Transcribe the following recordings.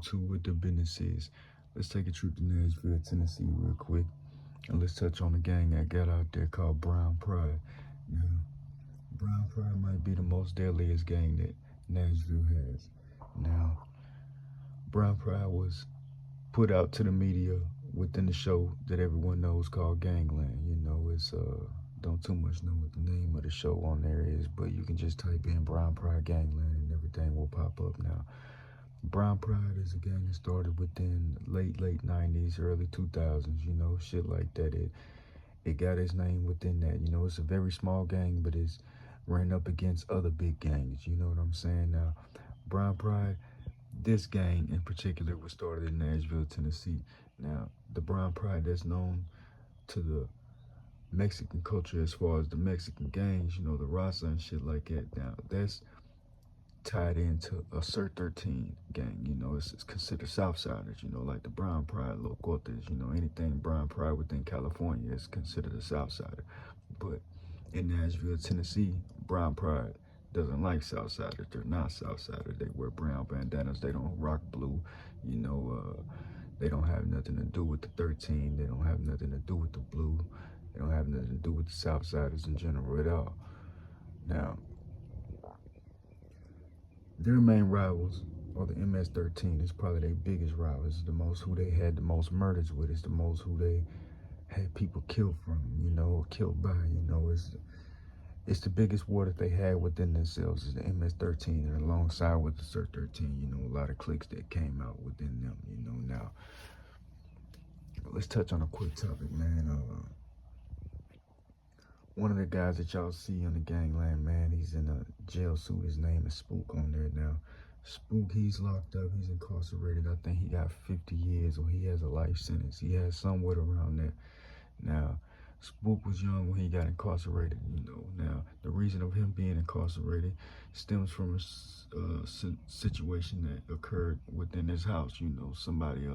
to what the business is. Let's take a trip to Nashville, Tennessee real quick. And let's touch on the gang that got out there called Brown Pride. Now, Brown Pride might be the most deadliest gang that Nashville has. Now, Brown Pride was put out to the media within the show that everyone knows called Gangland. You know, it's don't too much know what the name of the show on there is, but you can just type in Brown Pride Gangland and everything will pop up. Now, Brown Pride is a gang that started within late 90s, early 2000s, you know, shit like that. It got its name within that. You know, it's a very small gang, but it's ran up against other big gangs, you know what I'm saying? Now, Brown Pride, this gang in particular was started in Nashville, Tennessee. Now, the Brown Pride that's known to the Mexican culture as far as the Mexican gangs, you know, the Raza and shit like that. Now, that's tied into a Sir 13 gang, you know, it's considered Southsiders, you know, like the Brown Pride, Los Cortes, you know, anything Brown Pride within California is considered a Southsider. But in Nashville, Tennessee, Brown Pride doesn't like Southsiders. They're not Southsiders. They wear brown bandanas. They don't rock blue. You know, they don't have nothing to do with the 13. They don't have nothing to do with the blue. They don't have nothing to do with the Southsiders in general at all. Now, their main rivals are the MS-13. It's probably their biggest rivals. It's the most who they had the most murders with. It's the most who they had people killed from, you know, killed by, you know. It's the biggest war that they had within themselves is the MS-13, and alongside with the Sir 13, you know, a lot of cliques that came out within them, you know. Now, let's touch on a quick topic, man. One of the guys that y'all see on the gangland, man, he's in a jail suit. His name is Spook on there now. Spook, he's locked up. He's incarcerated. I think he got 50 years or he has a life sentence. He has somewhere around that. Now, Spook was young when he got incarcerated, you know. Now, the reason of him being incarcerated stems from a situation that occurred within his house. You know, somebody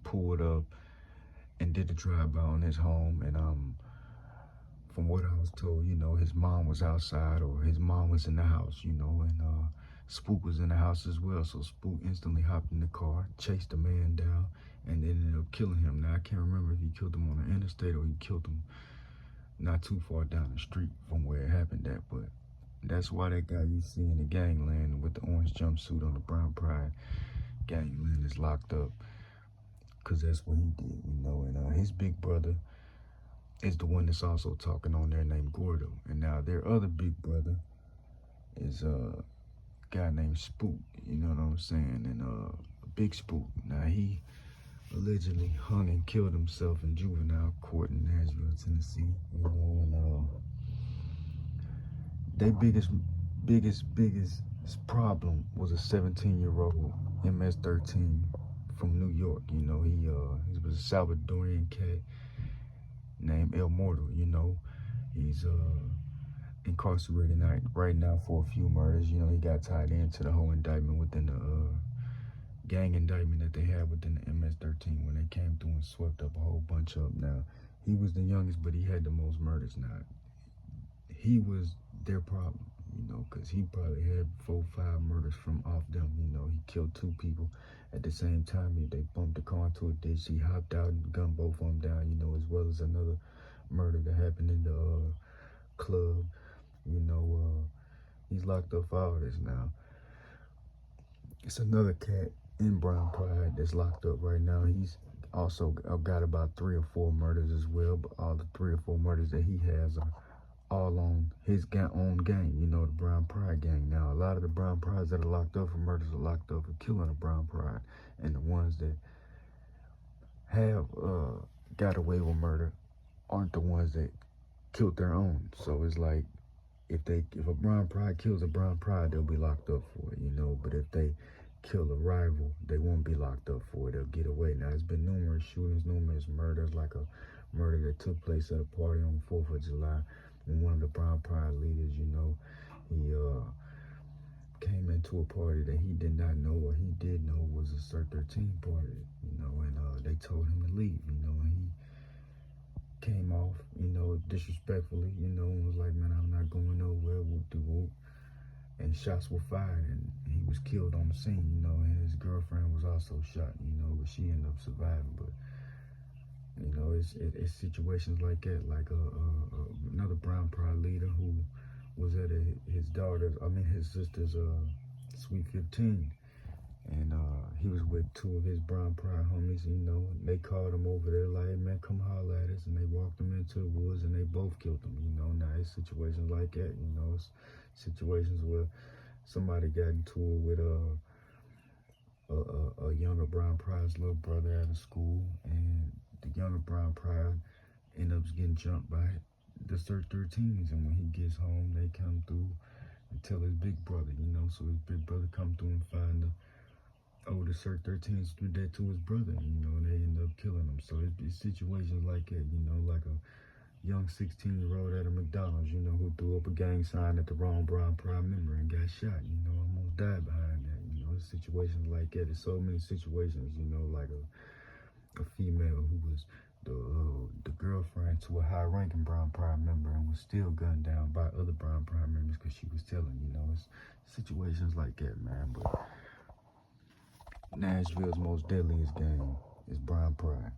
pulled up and did the drive-by on his home, and from what I was told, you know, his mom was outside or his mom was in the house, you know, and Spook was in the house as well. So Spook instantly hopped in the car, chased the man down, and ended up killing him. Now, I can't remember if he killed him on the interstate or he killed him not too far down the street from where it happened at, but that's why that guy you see in the gangland with the orange jumpsuit on the Brown Pride gangland is locked up, because that's what he did, you know. And his big brother is the one that's also talking on there named Gordo. And now their other big brother is a guy named Spook, you know what I'm saying? And Big Spook. Now he allegedly hung and killed himself in juvenile court in Nashville, Tennessee, you know. And their biggest problem was a 17-year-old MS-13 from New York. You know, he was a Salvadorian cat named El Mortal, you know. He's incarcerated right now for a few murders. You know, he got tied into the whole indictment within the gang indictment that they had within the MS-13 when they came through and swept up a whole bunch up. Now, he was the youngest, but he had the most murders. Now, he was their problem, you know, because he probably had 4 or 5 murders from off them. You know, he killed 2 people at the same time. They bumped the car into a ditch. He hopped out and gunned both of them down, you know, as well as another murder that happened in the club. You know, he's locked up for all this now. It's another cat in Brown Pride that's locked up right now. He's also got about 3 or 4 murders as well, but all the 3 or 4 murders that he has are all on his own gang, you know, the Brown Pride gang. Now, a lot of the Brown Prides that are locked up for murders are locked up for killing a Brown Pride, and the ones that have got away with murder aren't the ones that killed their own. So it's like, if a Brown Pride kills a Brown Pride, they'll be locked up for it, you know. But if they kill a rival, they won't be locked up for it. They'll get away. Now, there's been numerous shootings, numerous murders, like a murder that took place at a party on the 4th of July. And one of the Brown Pride leaders, you know, he came into a party that he did not know, or he did know was a Sir 13 party, you know, and they told him to leave, you know, and he came off, you know, disrespectfully, you know, and was like, man, I'm not going nowhere, whoop-de-whoop. And shots were fired, and he was killed on the scene, you know, and his girlfriend was was also shot, you know, but she ended up surviving. But you know, it's situations like that, like another Brown Pride leader who was at his sister's sweet 15, and he was with two of his Brown Pride homies, you know, and they called him over there like, hey, man, come holler at us, and they walked him into the woods, and they both killed him, you know. Now it's situations like that, you know, it's situations where somebody got into it with a younger Brown Pride's little brother out of school, and the younger Brown Pride ends up getting jumped by the Cert 13s, and when he gets home, they come through and tell his big brother, you know, so his big brother come through and find the older Cert 13s do that to his brother, you know, and they end up killing him. So it's situations like that, you know, like a young 16-year-old at a McDonald's, you know, who threw up a gang sign at the wrong Brown Pride member and got shot, you know, almost died behind that, you know. Situations like that. There's so many situations, you know, like a female who was the girlfriend to a high-ranking Brown Pride member and was still gunned down by other Brown Pride members because she was telling, you know. It's situations like that, man. But Nashville's most deadliest game is Brown Pride.